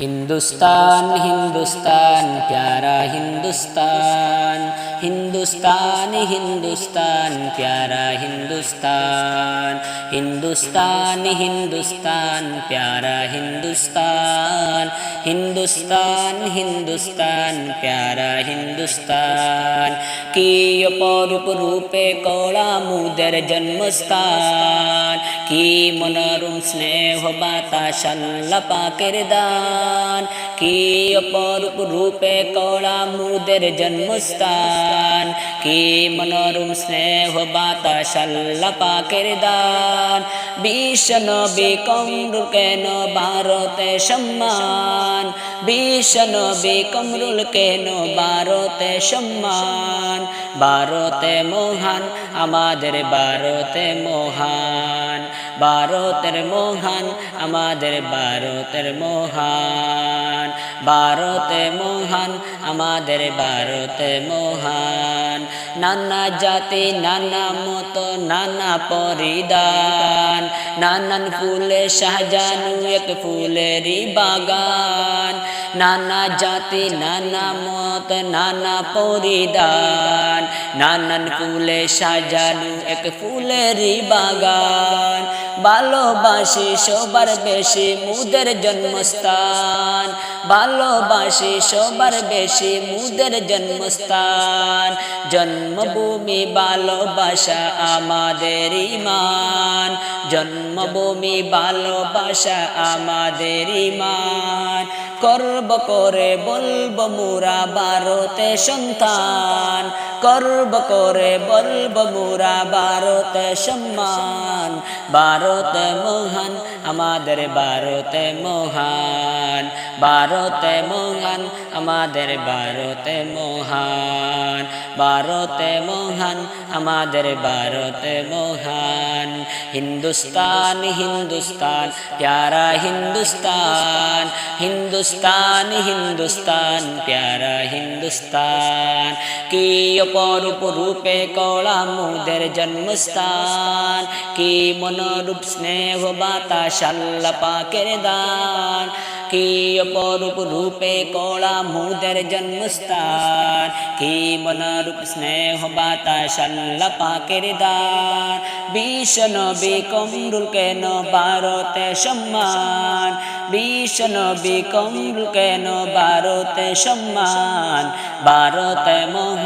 हिंदुस्तान हिंदुस्तान प्यारा हिंदुस्तान, हिंदुस्तान हिंदुस्तान प्यारा हिंदुस्तान, हिंदुस्तान हिंदुस्तान प्यारा हिंदुस्तान, हिंदुस्तान हिंदुस्तान प्यारा हिंदुस्तान। की অপরূপ রূপে কলা মুদের জন্মস্থান, কি মনোরম স্নেহ বাতাস আল্লাহ পাকের দান। কি অপরূপ রূপে কলা মুদের জন্মস্থান, কি মনোরম স্নেহ বাতাস আল্লাহ পাকের দান। বিশ্ব নবী কমরুল কেন ভারতে সম্মান, বিশ্ব নবী কমরুল কেন ভারতে সম্মান। ভারতে মহান আমাদের ভারতে মহান, ভারতের মহান আমাদের ভারতের মহান, ভারতে মহান আমাদের ভারতে মহান। নানা জাতি নানা মত নানা পরিধান, নানান ফুলে সাজানো এক ফুলেরই বাগান। নানা জাতি নানা মত নানা পরিধান, নানান ফুলে সাজানো এক ফুলেরই বাগান। ভালোবাসি সবার বেশি মুদের জন্মস্থান, ভালোবাসি সবার বেশি মুদের জন্মস্থান। জন্মভূমি ভালোবাসা আমাদের ঈমান, জন্মভূমি ভালোবাসা আমাদের ঈমান। গর্ব করে বলবো মোরা ভারতে সন্তান, গর্ব করে বলবো মোরা ভারতে সম্মান। ভারতে মহান আমাদের ভারতে মহান, ভারতে মহান আমাদের ভারতে মহান, ভারতে মহান আমাদের ভারতে মহান। হিন্দুস্তান হিন্দুস্তান প্যারা হিন্দুস্তান, হিন্দুস্তান হিন্দুস্তান প্যারা হিন্দুস্তান। কি অপরূপ রূপে কলা মুদের জন্মস্থান, কি মনোরূপ স্নেহ বাতাস আল্লাহ পাকের দান। কি অপরূপ রূপে কলা মুদের জন্মস্থান, কি মনোরূপ স্নেহ বাতাস আল্লাহ পাকের দান। বিশ্ব নবী কমরুল কেন ভারতে সম্মান, বিশ্ব নবী কমরুল কেন ভারতে সম্মান। ভারতে মহান